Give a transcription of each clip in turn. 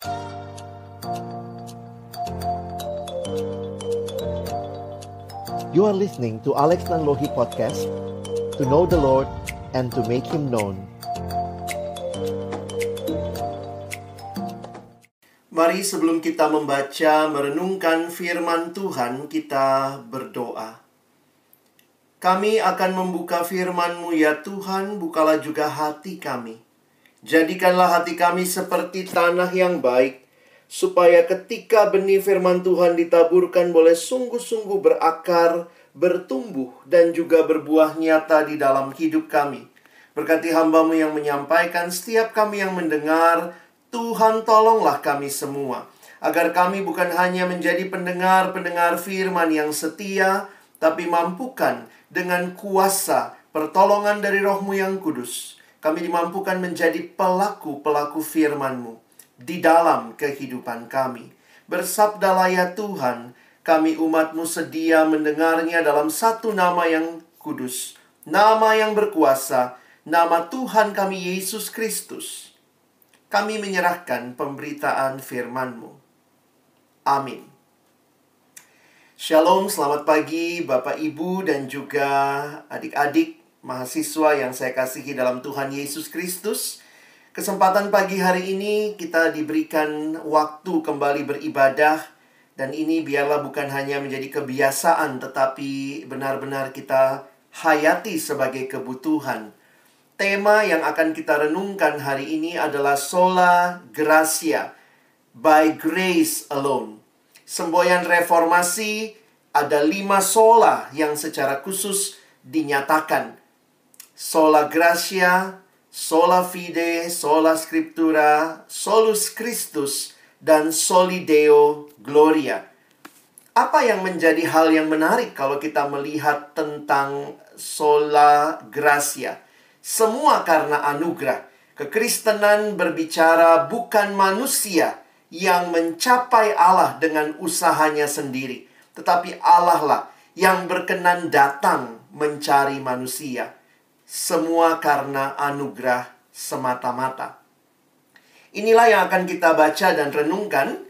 You are listening to Alex Nanlohi Podcast, to know the Lord and to make Him known. Mari sebelum kita membaca, merenungkan firman Tuhan, kita berdoa. Kami akan membuka firman-Mu ya Tuhan, bukalah juga hati kami. Jadikanlah hati kami seperti tanah yang baik, supaya ketika benih firman Tuhan ditaburkan boleh sungguh-sungguh berakar, bertumbuh, dan juga berbuah nyata di dalam hidup kami. Berkati hamba-Mu yang menyampaikan, setiap kami yang mendengar, Tuhan tolonglah kami semua, agar kami bukan hanya menjadi pendengar-pendengar firman yang setia, tapi mampukan dengan kuasa pertolongan dari Roh-Mu yang kudus, kami dimampukan menjadi pelaku-pelaku firman-Mu di dalam kehidupan kami. Bersabdalah ya Tuhan, kami umat-Mu sedia mendengarnya dalam satu nama yang kudus, nama yang berkuasa, nama Tuhan kami Yesus Kristus. Kami menyerahkan pemberitaan firman-Mu. Amin. Shalom, selamat pagi Bapak, Ibu, dan juga adik-adik mahasiswa yang saya kasihi dalam Tuhan Yesus Kristus. Kesempatan pagi hari ini kita diberikan waktu kembali beribadah. Dan ini biarlah bukan hanya menjadi kebiasaan, tetapi benar-benar kita hayati sebagai kebutuhan. Tema yang akan kita renungkan hari ini adalah Sola Gratia, by grace alone. Semboyan reformasi, ada 5 sola yang secara khusus dinyatakan. Sola Gratia, Sola Fide, Sola Scriptura, Solus Christus, dan Soli Deo Gloria. Apa yang menjadi hal yang menarik kalau kita melihat tentang Sola Gratia? Semua karena anugerah. Kekristenan berbicara bukan manusia yang mencapai Allah dengan usahanya sendiri, tetapi Allah lah yang berkenan datang mencari manusia. Semua karena anugerah semata-mata. Inilah yang akan kita baca dan renungkan.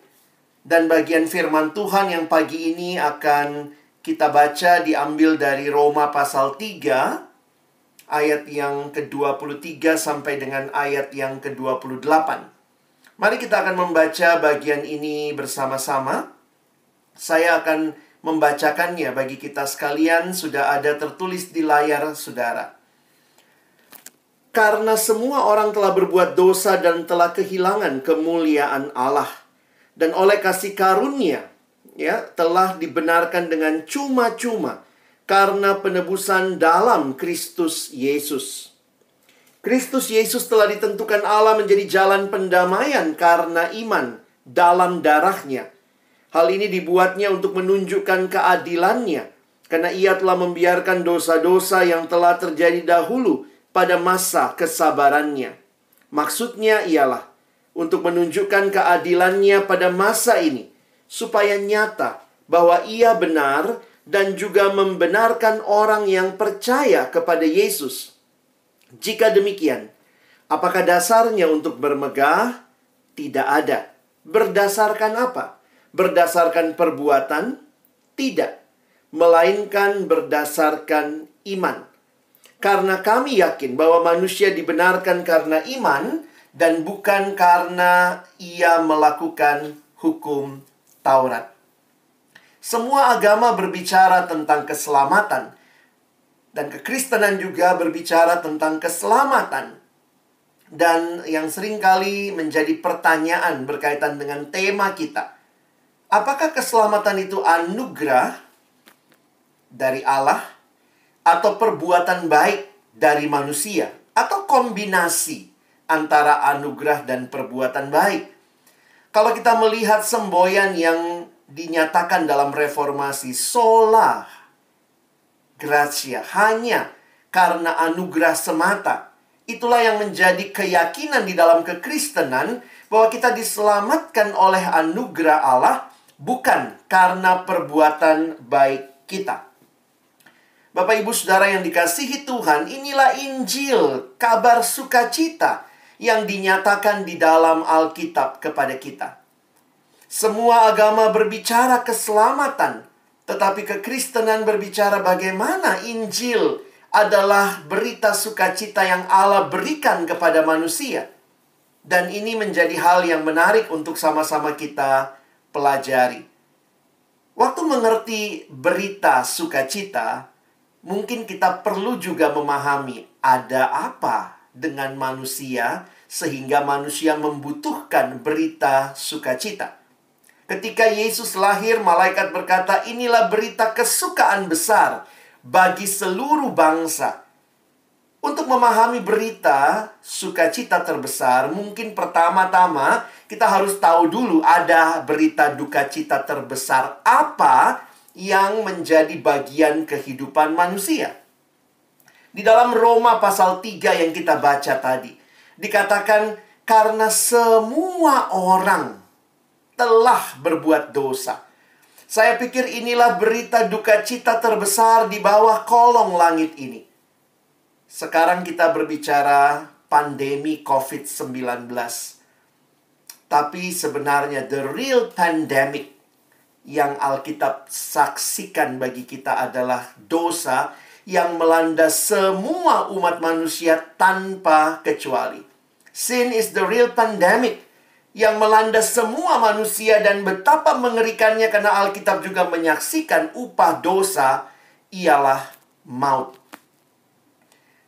Dan bagian firman Tuhan yang pagi ini akan kita baca diambil dari Roma pasal 3, ayat yang ke-23 sampai dengan ayat yang ke-28. Mari kita akan membaca bagian ini bersama-sama. Saya akan membacakannya bagi kita sekalian, sudah ada tertulis di layar saudara. Karena semua orang telah berbuat dosa dan telah kehilangan kemuliaan Allah, dan oleh kasih karunia telah dibenarkan dengan cuma-cuma karena penebusan dalam Kristus Yesus. Kristus Yesus telah ditentukan Allah menjadi jalan pendamaian karena iman dalam darah-Nya. Hal ini dibuatnya untuk menunjukkan keadilan-Nya, karena Ia telah membiarkan dosa-dosa yang telah terjadi dahulu pada masa kesabaran-Nya. Maksudnya ialah untuk menunjukkan keadilan-Nya pada masa ini, supaya nyata bahwa Ia benar dan juga membenarkan orang yang percaya kepada Yesus. Jika demikian, apakah dasarnya untuk bermegah? Tidak ada. Berdasarkan apa? Berdasarkan perbuatan? Tidak. Melainkan berdasarkan iman. Karena kami yakin bahwa manusia dibenarkan karena iman dan bukan karena ia melakukan hukum Taurat. Semua agama berbicara tentang keselamatan, dan kekristenan juga berbicara tentang keselamatan. Dan yang seringkali menjadi pertanyaan berkaitan dengan tema kita, apakah keselamatan itu anugerah dari Allah, atau perbuatan baik dari manusia, atau kombinasi antara anugerah dan perbuatan baik? Kalau kita melihat semboyan yang dinyatakan dalam reformasi, sola gratia, hanya karena anugerah semata. Itulah yang menjadi keyakinan di dalam kekristenan, bahwa kita diselamatkan oleh anugerah Allah, bukan karena perbuatan baik kita. Bapak, Ibu, Saudara yang dikasihi Tuhan, inilah Injil, kabar sukacita yang dinyatakan di dalam Alkitab kepada kita. Semua agama berbicara keselamatan, tetapi kekristenan berbicara bagaimana Injil adalah berita sukacita yang Allah berikan kepada manusia. Dan ini menjadi hal yang menarik untuk sama-sama kita pelajari. Waktu mengerti berita sukacita, mungkin kita perlu juga memahami ada apa dengan manusia sehingga manusia membutuhkan berita sukacita. Ketika Yesus lahir, malaikat berkata, inilah berita kesukaan besar bagi seluruh bangsa. Untuk memahami berita sukacita terbesar, mungkin pertama-tama kita harus tahu dulu ada berita duka cita terbesar apa yang menjadi bagian kehidupan manusia. Di dalam Roma pasal 3 yang kita baca tadi, dikatakan karena semua orang telah berbuat dosa. Saya pikir inilah berita duka cita terbesar di bawah kolong langit ini. Sekarang kita berbicara pandemi COVID-19. Tapi sebenarnya the real pandemic yang Alkitab saksikan bagi kita adalah dosa yang melanda semua umat manusia tanpa kecuali. Sin is the real pandemic yang melanda semua manusia, dan betapa mengerikannya karena Alkitab juga menyaksikan upah dosa ialah maut.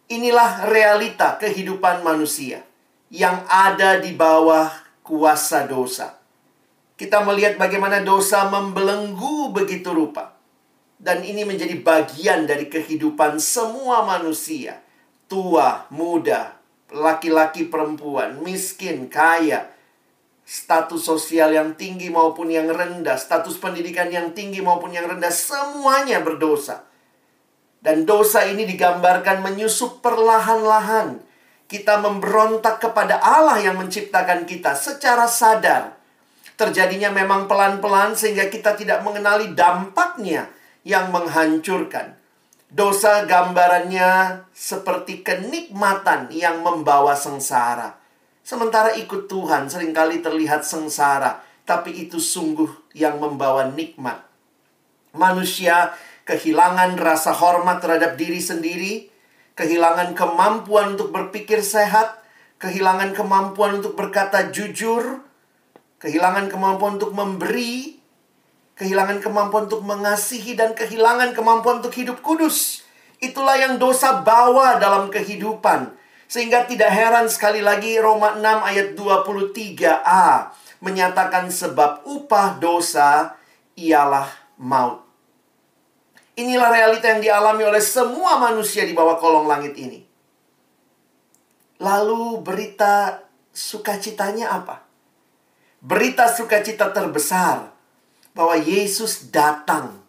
Inilah realita kehidupan manusia yang ada di bawah kuasa dosa. Kita melihat bagaimana dosa membelenggu begitu rupa. Dan ini menjadi bagian dari kehidupan semua manusia. Tua, muda, laki-laki, perempuan, miskin, kaya, status sosial yang tinggi maupun yang rendah, status pendidikan yang tinggi maupun yang rendah, semuanya berdosa. Dan dosa ini digambarkan menyusup perlahan-lahan. Kita memberontak kepada Allah yang menciptakan kita secara sadar. Terjadinya memang pelan-pelan sehingga kita tidak mengenali dampaknya yang menghancurkan. Dosa gambarannya seperti kenikmatan yang membawa sengsara. Sementara ikut Tuhan seringkali terlihat sengsara, tapi itu sungguh yang membawa nikmat. Manusia kehilangan rasa hormat terhadap diri sendiri, kehilangan kemampuan untuk berpikir sehat, kehilangan kemampuan untuk berkata jujur, kehilangan kemampuan untuk memberi, kehilangan kemampuan untuk mengasihi, dan kehilangan kemampuan untuk hidup kudus. Itulah yang dosa bawa dalam kehidupan. Sehingga tidak heran sekali lagi Roma 6 ayat 23a menyatakan sebab upah dosa ialah maut. Inilah realita yang dialami oleh semua manusia di bawah kolong langit ini. Lalu berita sukacitanya apa? Berita sukacita terbesar bahwa Yesus datang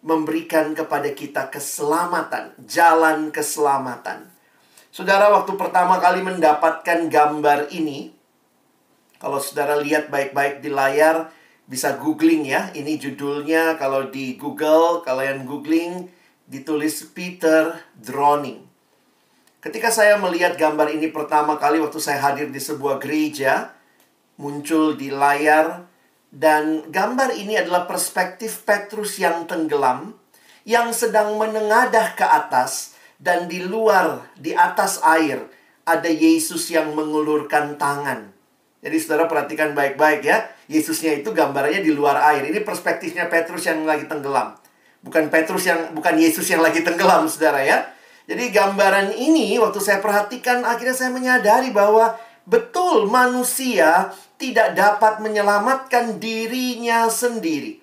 memberikan kepada kita keselamatan, jalan keselamatan. Saudara, waktu pertama kali mendapatkan gambar ini, kalau saudara lihat baik-baik di layar, bisa googling ya. Ini judulnya kalau di Google, kalian googling, ditulis Peter Drowning. Ketika saya melihat gambar ini pertama kali waktu saya hadir di sebuah gereja, muncul di layar, dan gambar ini adalah perspektif Petrus yang tenggelam, yang sedang menengadah ke atas, dan di luar, di atas air, ada Yesus yang mengulurkan tangan. Jadi saudara perhatikan baik-baik ya. Yesusnya itu gambarnya di luar air. Ini perspektifnya Petrus yang lagi tenggelam. Bukan Yesus yang lagi tenggelam, saudara ya. Jadi gambaran ini waktu saya perhatikan, akhirnya saya menyadari bahwa betul manusia tidak dapat menyelamatkan dirinya sendiri.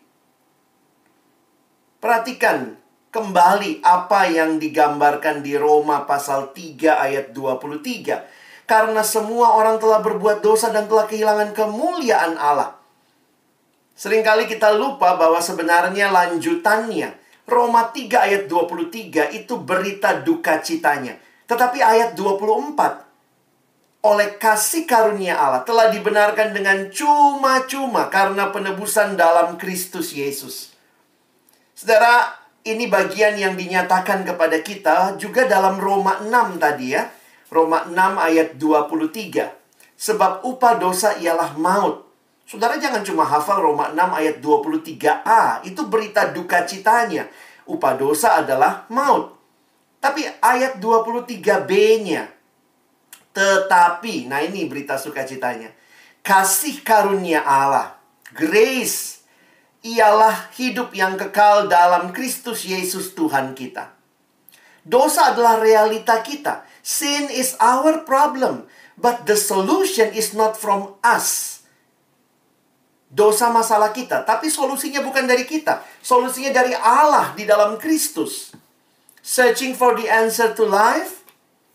Perhatikan kembali apa yang digambarkan di Roma pasal 3 ayat 23. Karena semua orang telah berbuat dosa dan telah kehilangan kemuliaan Allah. Seringkali kita lupa bahwa sebenarnya lanjutannya, Roma 3 ayat 23 itu berita duka citanya. Tetapi ayat 24, oleh kasih karunia Allah telah dibenarkan dengan cuma-cuma karena penebusan dalam Kristus Yesus. Saudara, ini bagian yang dinyatakan kepada kita juga dalam Roma 6 tadi ya. Roma 6 ayat 23. Sebab upah dosa ialah maut. Saudara jangan cuma hafal Roma 6 ayat 23a. Itu berita duka citanya. Upah dosa adalah maut. Tapi ayat 23b-nya. Tetapi, nah ini berita sukacitanya. Kasih karunia Allah, grace, ialah hidup yang kekal dalam Kristus Yesus Tuhan kita. Dosa adalah realita kita. Sin is our problem. But the solution is not from us. Dosa masalah kita. Tapi solusinya bukan dari kita. Solusinya dari Allah di dalam Kristus. Searching for the answer to life?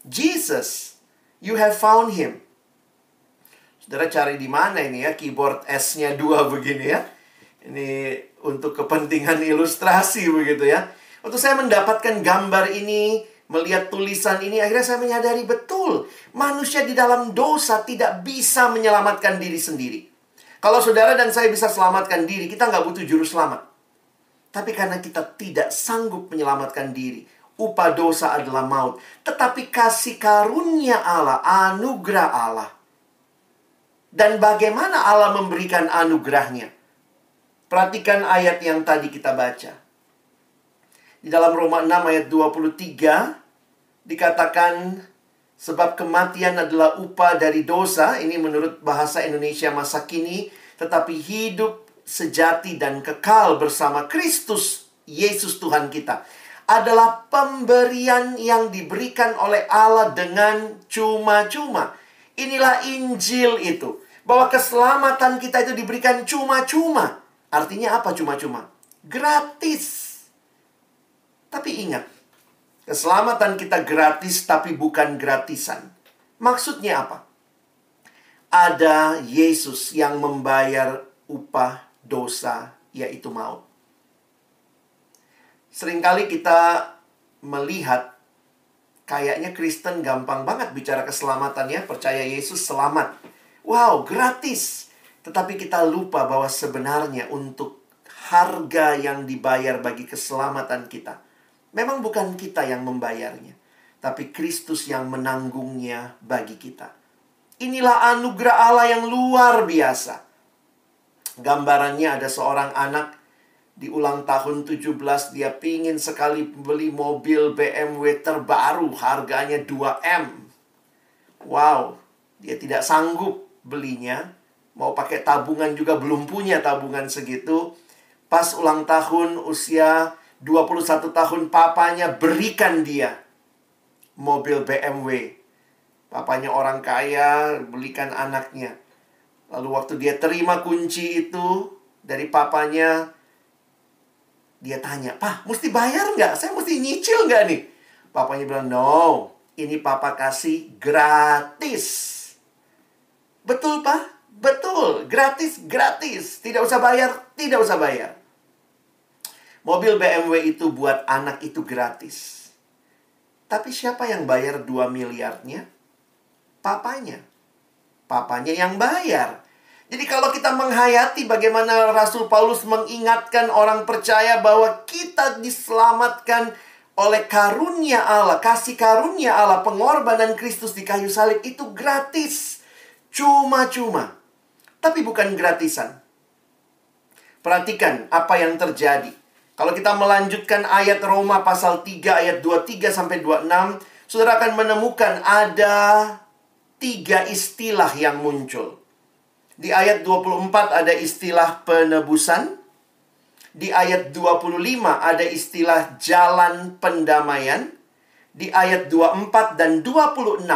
Jesus. You have found Him. Saudara cari di mana ini ya? Keyboard S-nya 2 begini ya. Ini untuk kepentingan ilustrasi begitu ya. Waktu saya mendapatkan gambar ini, melihat tulisan ini, akhirnya saya menyadari betul. Manusia di dalam dosa tidak bisa menyelamatkan diri sendiri. Kalau saudara dan saya bisa selamatkan diri, kita nggak butuh juru selamat. Tapi karena kita tidak sanggup menyelamatkan diri, upah dosa adalah maut. Tetapi kasih karunia Allah, anugerah Allah. Dan bagaimana Allah memberikan anugerahnya? Perhatikan ayat yang tadi kita baca. Di dalam Roma 6 ayat 23 dikatakan, sebab kematian adalah upah dari dosa. Ini menurut bahasa Indonesia masa kini. Tetapi hidup sejati dan kekal bersama Kristus Yesus Tuhan kita adalah pemberian yang diberikan oleh Allah dengan cuma-cuma. Inilah Injil itu. Bahwa keselamatan kita itu diberikan cuma-cuma. Artinya apa cuma-cuma? Gratis. Tapi ingat, keselamatan kita gratis tapi bukan gratisan. Maksudnya apa? Ada Yesus yang membayar upah dosa, yaitu maut. Seringkali kita melihat kayaknya Kristen gampang banget bicara keselamatan ya. Percaya Yesus selamat. Wow, gratis. Tetapi kita lupa bahwa sebenarnya untuk harga yang dibayar bagi keselamatan kita, memang bukan kita yang membayarnya, tapi Kristus yang menanggungnya bagi kita. Inilah anugerah Allah yang luar biasa. Gambarannya ada seorang anak di ulang tahun 17, dia pingin sekali beli mobil BMW terbaru, harganya 2M. Wow, dia tidak sanggup belinya. Mau pakai tabungan juga belum punya tabungan segitu. Pas ulang tahun usia 21 tahun, papanya berikan dia mobil BMW. Papanya orang kaya, belikan anaknya. Lalu waktu dia terima kunci itu dari papanya, dia tanya, "Pak, mesti bayar nggak? Saya mesti nyicil nggak nih?" Papanya bilang, "No, ini papa kasih gratis." Betul, Pak? Betul. Gratis, gratis. Tidak usah bayar, tidak usah bayar. Mobil BMW itu buat anak itu gratis. Tapi siapa yang bayar 2 miliarnya? Papanya. Papanya yang bayar. Jadi kalau kita menghayati bagaimana Rasul Paulus mengingatkan orang percaya bahwa kita diselamatkan oleh karunia Allah, kasih karunia Allah, pengorbanan Kristus di kayu salib itu gratis. Cuma-cuma. Tapi bukan gratisan. Perhatikan apa yang terjadi. Kalau kita melanjutkan ayat Roma pasal 3 ayat 23 sampai 26, saudara akan menemukan ada 3 istilah yang muncul. Di ayat 24 ada istilah penebusan. Di ayat 25 ada istilah jalan pendamaian. Di ayat 24 dan 26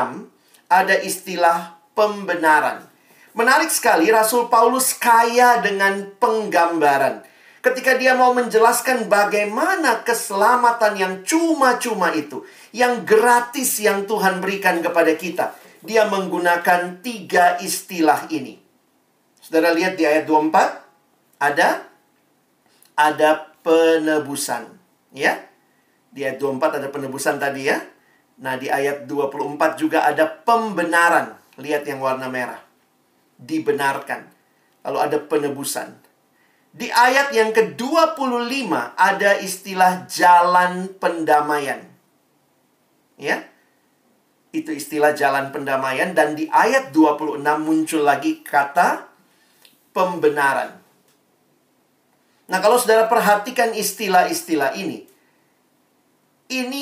ada istilah pembenaran. Menarik sekali, Rasul Paulus kaya dengan penggambaran. Ketika dia mau menjelaskan bagaimana keselamatan yang cuma-cuma itu, yang gratis yang Tuhan berikan kepada kita, dia menggunakan 3 istilah ini. Saudara lihat di ayat 24, ada penebusan, ya. Di ayat 24 ada penebusan tadi ya. Nah, di ayat 24 juga ada pembenaran. Lihat yang warna merah. Dibenarkan. Lalu ada penebusan. Di ayat yang ke-25 ada istilah jalan pendamaian. Ya. Itu istilah jalan pendamaian. Dan di ayat 26 muncul lagi kata pembenaran. Nah, kalau saudara perhatikan istilah-istilah ini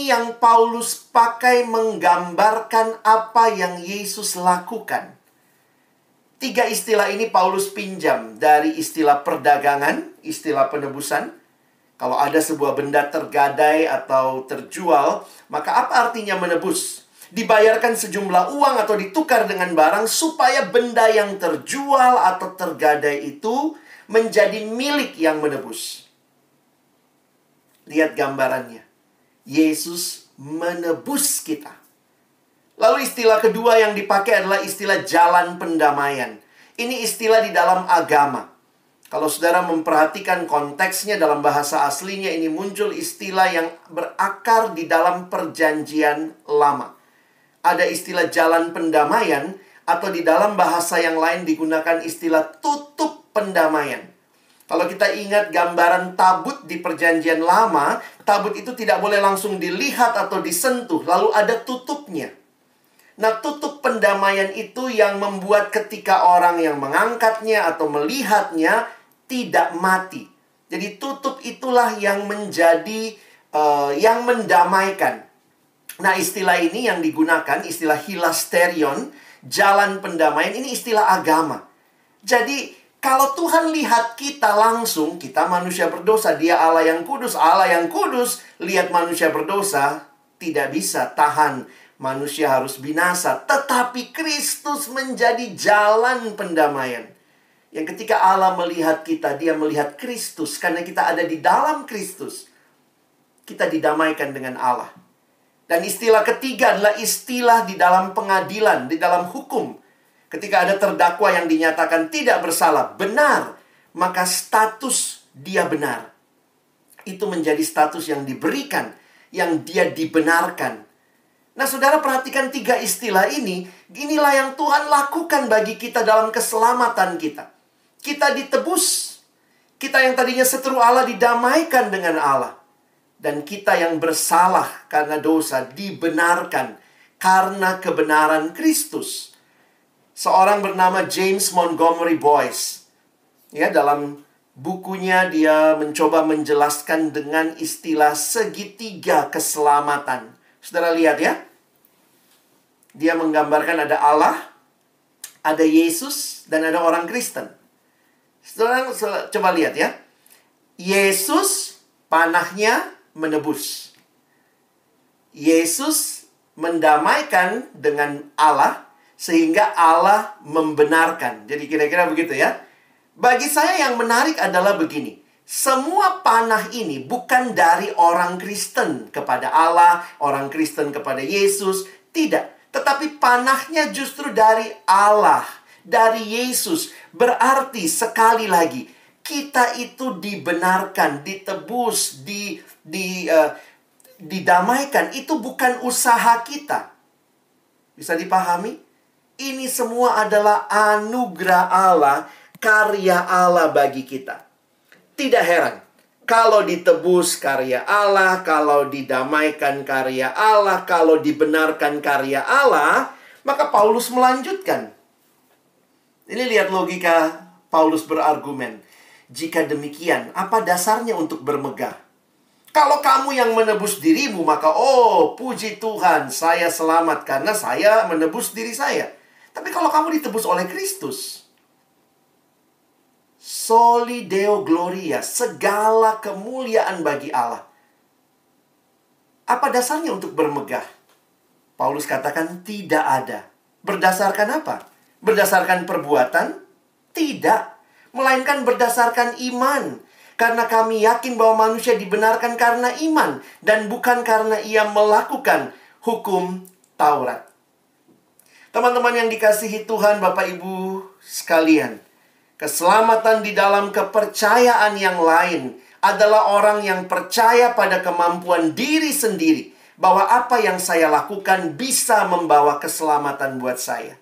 yang Paulus pakai menggambarkan apa yang Yesus lakukan. 3 istilah ini Paulus pinjam dari istilah perdagangan, istilah penebusan. Kalau ada sebuah benda tergadai atau terjual, maka apa artinya menebus? Dibayarkan sejumlah uang atau ditukar dengan barang supaya benda yang terjual atau tergadai itu menjadi milik yang menebus. Lihat gambarannya. Yesus menebus kita. Lalu istilah kedua yang dipakai adalah istilah jalan pendamaian. Ini istilah di dalam agama. Kalau saudara memperhatikan konteksnya dalam bahasa aslinya, ini muncul istilah yang berakar di dalam perjanjian lama. Ada istilah jalan pendamaian, atau di dalam bahasa yang lain digunakan istilah tutup pendamaian. Kalau kita ingat gambaran tabut di perjanjian lama, tabut itu tidak boleh langsung dilihat atau disentuh, lalu ada tutupnya. Nah, tutup pendamaian itu yang membuat ketika orang yang mengangkatnya atau melihatnya tidak mati. Jadi tutup itulah yang menjadi yang mendamaikan. Nah, istilah ini yang digunakan, istilah hilasterion, jalan pendamaian, ini istilah agama. Jadi kalau Tuhan lihat kita langsung, kita manusia berdosa, Dia Allah yang kudus, lihat manusia berdosa, tidak bisa tahan. Manusia harus binasa, tetapi Kristus menjadi jalan pendamaian. Yang ketika Allah melihat kita, Dia melihat Kristus. Karena kita ada di dalam Kristus, kita didamaikan dengan Allah. Dan istilah ketiga adalah istilah di dalam pengadilan, di dalam hukum. Ketika ada terdakwa yang dinyatakan tidak bersalah, benar, maka status dia benar. Itu menjadi status yang diberikan, yang dia dibenarkan. Nah, saudara perhatikan 3 istilah ini. Inilah yang Tuhan lakukan bagi kita dalam keselamatan kita. Kita ditebus. Kita yang tadinya seteru Allah didamaikan dengan Allah. Dan kita yang bersalah karena dosa dibenarkan karena kebenaran Kristus. Seorang bernama James Montgomery Boyce, ya, dalam bukunya dia mencoba menjelaskan dengan istilah segitiga keselamatan. Saudara lihat ya. Dia menggambarkan ada Allah, ada Yesus, dan ada orang Kristen. Saudara coba lihat ya. Yesus panahnya menebus. Yesus mendamaikan dengan Allah sehingga Allah membenarkan. Jadi kira-kira begitu ya. Bagi saya yang menarik adalah begini. Semua panah ini bukan dari orang Kristen kepada Allah, orang Kristen kepada Yesus. Tidak. Tetapi panahnya justru dari Allah, dari Yesus. Berarti sekali lagi, kita itu dibenarkan, ditebus, didamaikan. Itu bukan usaha kita. Bisa dipahami? Ini semua adalah anugerah Allah, karya Allah bagi kita. Tidak heran, kalau ditebus karya Allah, kalau didamaikan karya Allah, kalau dibenarkan karya Allah, maka Paulus melanjutkan. Ini lihat logika Paulus berargumen. Jika demikian, apa dasarnya untuk bermegah? Kalau kamu yang menebus dirimu, maka puji Tuhan, saya selamat karena saya menebus diri saya. Tapi kalau kamu ditebus oleh Kristus, Soli Deo Gloria, segala kemuliaan bagi Allah. Apa dasarnya untuk bermegah? Paulus katakan tidak ada. Berdasarkan apa? Berdasarkan perbuatan? Tidak. Melainkan berdasarkan iman. Karena kami yakin bahwa manusia dibenarkan karena iman. Dan bukan karena ia melakukan hukum Taurat. Teman-teman yang dikasihi Tuhan, Bapak Ibu sekalian. Keselamatan di dalam kepercayaan yang lain adalah orang yang percaya pada kemampuan diri sendiri. Bahwa apa yang saya lakukan bisa membawa keselamatan buat saya.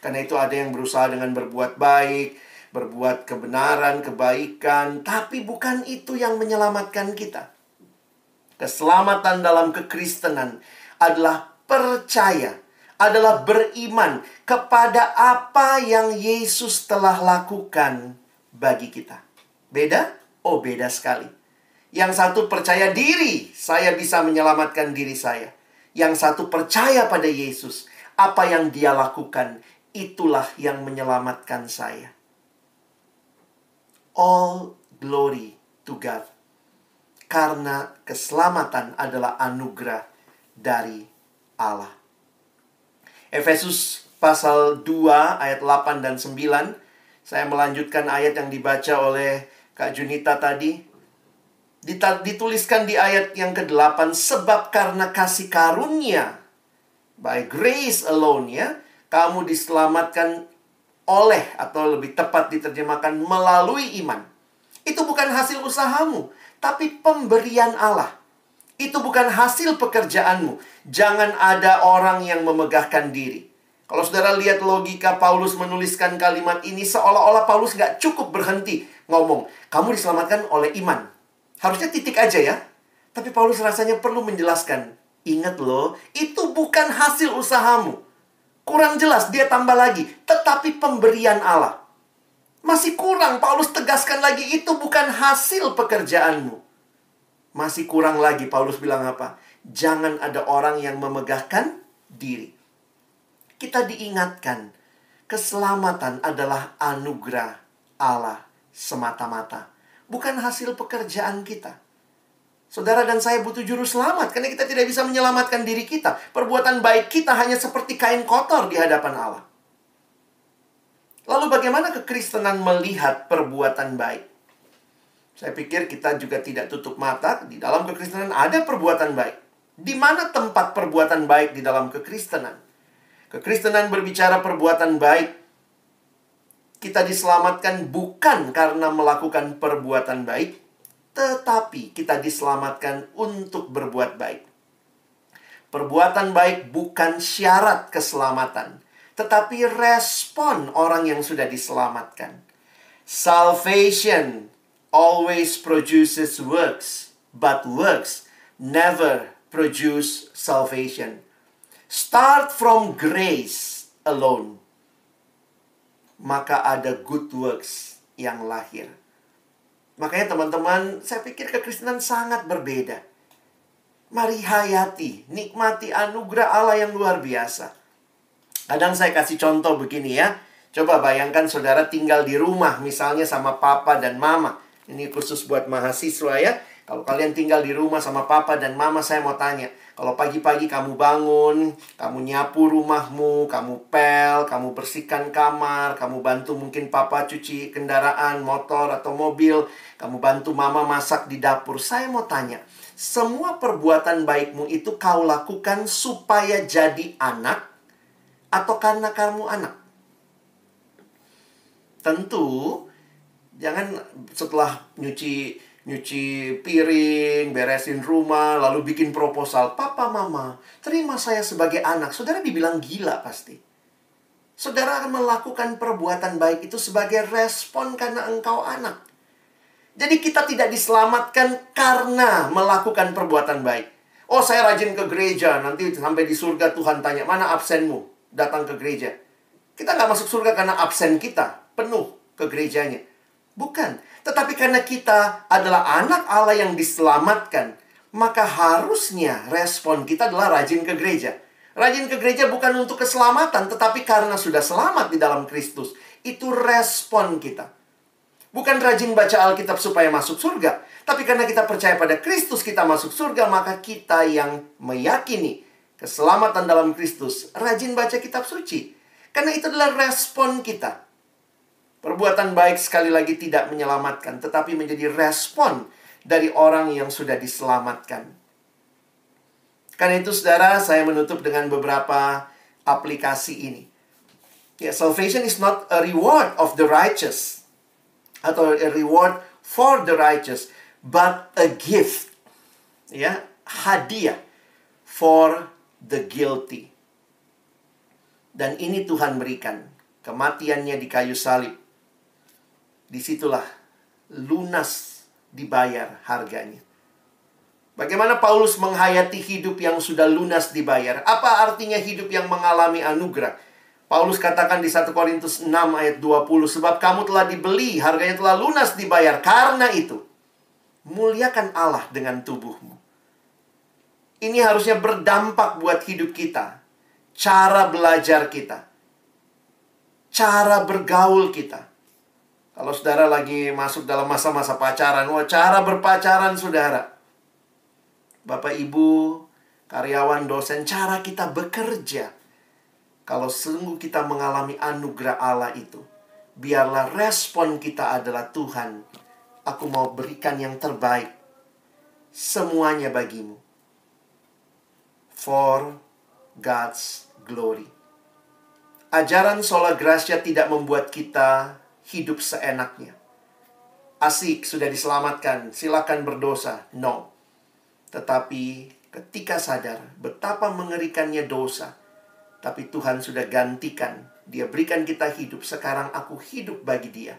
Karena itu ada yang berusaha dengan berbuat baik, berbuat kebenaran, kebaikan. Tapi bukan itu yang menyelamatkan kita. Keselamatan dalam kekristenan adalah percaya adalah beriman kepada apa yang Yesus telah lakukan bagi kita. Beda? Oh, beda sekali. Yang satu percaya diri, saya bisa menyelamatkan diri saya. Yang satu percaya pada Yesus. Apa yang Dia lakukan, itulah yang menyelamatkan saya. All glory to God. Karena keselamatan adalah anugerah dari Allah. Efesus pasal 2 ayat 8 dan 9. Saya melanjutkan ayat yang dibaca oleh Kak Junita tadi. Dituliskan di ayat yang ke-8, sebab karena kasih karunia, by grace alone, ya, kamu diselamatkan oleh, atau lebih tepat diterjemahkan melalui iman. Itu bukan hasil usahamu, tapi pemberian Allah. Itu bukan hasil pekerjaanmu. Jangan ada orang yang memegahkan diri. Kalau saudara lihat logika Paulus menuliskan kalimat ini, seolah-olah Paulus nggak cukup berhenti ngomong, kamu diselamatkan oleh iman. Harusnya titik aja ya. Tapi Paulus rasanya perlu menjelaskan, ingat loh, itu bukan hasil usahamu. Kurang jelas, dia tambah lagi, tetapi pemberian Allah. Masih kurang, Paulus tegaskan lagi, itu bukan hasil pekerjaanmu. Masih kurang lagi, Paulus bilang apa? Jangan ada orang yang memegahkan diri. Kita diingatkan, keselamatan adalah anugerah Allah semata-mata. Bukan hasil pekerjaan kita. Saudara dan saya butuh juru selamat, karena kita tidak bisa menyelamatkan diri kita. Perbuatan baik kita hanya seperti kain kotor di hadapan Allah. Lalu bagaimana kekristenan melihat perbuatan baik? Saya pikir kita juga tidak tutup mata. Di dalam kekristenan ada perbuatan baik. Di mana tempat perbuatan baik di dalam kekristenan? Kekristenan berbicara perbuatan baik. Kita diselamatkan bukan karena melakukan perbuatan baik, tetapi kita diselamatkan untuk berbuat baik. Perbuatan baik bukan syarat keselamatan, tetapi respon orang yang sudah diselamatkan. Salvation always produces works, but works never produce salvation. Start from grace alone, maka ada good works yang lahir. Makanya teman-teman, saya pikir kekristenan sangat berbeda. Mari hayati, nikmati anugerah Allah yang luar biasa. Kadang saya kasih contoh begini ya. Coba bayangkan saudara tinggal di rumah, misalnya sama papa dan mama. Ini khusus buat mahasiswa ya. Kalau kalian tinggal di rumah sama papa dan mama, saya mau tanya. Kalau pagi-pagi kamu bangun, kamu nyapu rumahmu, kamu pel, kamu bersihkan kamar, kamu bantu mungkin papa cuci kendaraan, motor atau mobil, kamu bantu mama masak di dapur. Saya mau tanya, semua perbuatan baikmu itu kau lakukan supaya jadi anak atau karena kamu anak? Tentu jangan setelah nyuci piring, beresin rumah, lalu bikin proposal. Papa, mama, terima saya sebagai anak. Saudara dibilang gila pasti. Saudara akan melakukan perbuatan baik itu sebagai respon karena engkau anak. Jadi kita tidak diselamatkan karena melakukan perbuatan baik. Oh, saya rajin ke gereja, nanti sampai di surga Tuhan tanya, mana absenmu datang ke gereja? Kita nggak masuk surga karena absen kita penuh ke gerejanya. Bukan. Tetapi karena kita adalah anak Allah yang diselamatkan, maka harusnya respon kita adalah rajin ke gereja. Rajin ke gereja bukan untuk keselamatan, tetapi karena sudah selamat di dalam Kristus. Itu respon kita. Bukan rajin baca Alkitab supaya masuk surga, tapi karena kita percaya pada Kristus kita masuk surga, maka kita yang meyakini keselamatan dalam Kristus, rajin baca kitab suci. Karena itu adalah respon kita. Perbuatan baik sekali lagi tidak menyelamatkan, tetapi menjadi respon dari orang yang sudah diselamatkan. Karena itu saudara, saya menutup dengan beberapa aplikasi ini. Ya, salvation is not a reward of the righteous, atau a reward for the righteous, but a gift. Ya, hadiah for the guilty. Dan ini Tuhan berikan, kematiannya di kayu salib. Disitulah lunas dibayar harganya. Bagaimana Paulus menghayati hidup yang sudah lunas dibayar? Apa artinya hidup yang mengalami anugerah? Paulus katakan di 1 Korintus 6 ayat 20, sebab kamu telah dibeli, harganya telah lunas dibayar. Karena itu, muliakan Allah dengan tubuhmu. Ini harusnya berdampak buat hidup kita. Cara belajar kita. Cara bergaul kita. Kalau saudara lagi masuk dalam masa-masa pacaran, cara berpacaran saudara. Bapak, Ibu, karyawan, dosen, cara kita bekerja. Kalau sungguh kita mengalami anugerah Allah itu, biarlah respon kita adalah, Tuhan, aku mau berikan yang terbaik. Semuanya bagimu. For God's glory. Ajaran sola gracia tidak membuat kita hidup seenaknya. Asik, sudah diselamatkan, silakan berdosa. No. Tetapi ketika sadar betapa mengerikannya dosa, tapi Tuhan sudah gantikan. Dia berikan kita hidup. Sekarang aku hidup bagi Dia.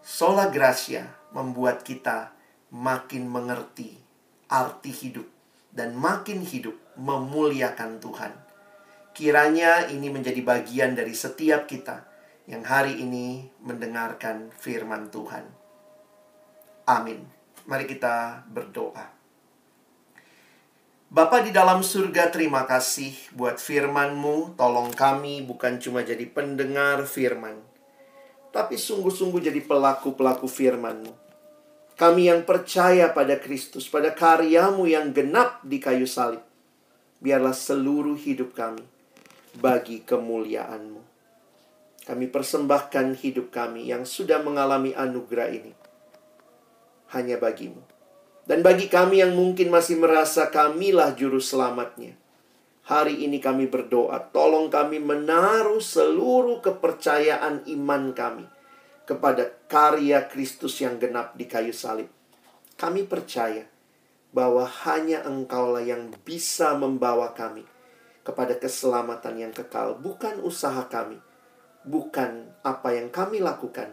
Sola gracia membuat kita makin mengerti arti hidup. Dan makin hidup memuliakan Tuhan. Kiranya ini menjadi bagian dari setiap kita yang hari ini mendengarkan firman Tuhan. Amin. Mari kita berdoa. Bapa di dalam surga, terima kasih buat firman-Mu. Tolong kami bukan cuma jadi pendengar firman, tapi sungguh-sungguh jadi pelaku-pelaku firman-Mu. Kami yang percaya pada Kristus, pada karya-Mu yang genap di kayu salib. Biarlah seluruh hidup kami bagi kemuliaan-Mu. Kami persembahkan hidup kami yang sudah mengalami anugerah ini hanya bagi-Mu. Dan bagi kami yang mungkin masih merasa kamilah juru selamatnya, hari ini kami berdoa, tolong kami menaruh seluruh kepercayaan iman kami kepada karya Kristus yang genap di kayu salib. Kami percaya bahwa hanya Engkaulah yang bisa membawa kami kepada keselamatan yang kekal. Bukan usaha kami, bukan apa yang kami lakukan,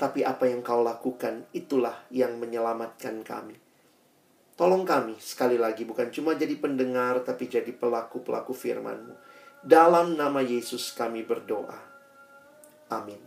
tapi apa yang Kau lakukan, itulah yang menyelamatkan kami. Tolong kami, sekali lagi, bukan cuma jadi pendengar, tapi jadi pelaku-pelaku firman-Mu. Dalam nama Yesus kami berdoa. Amin.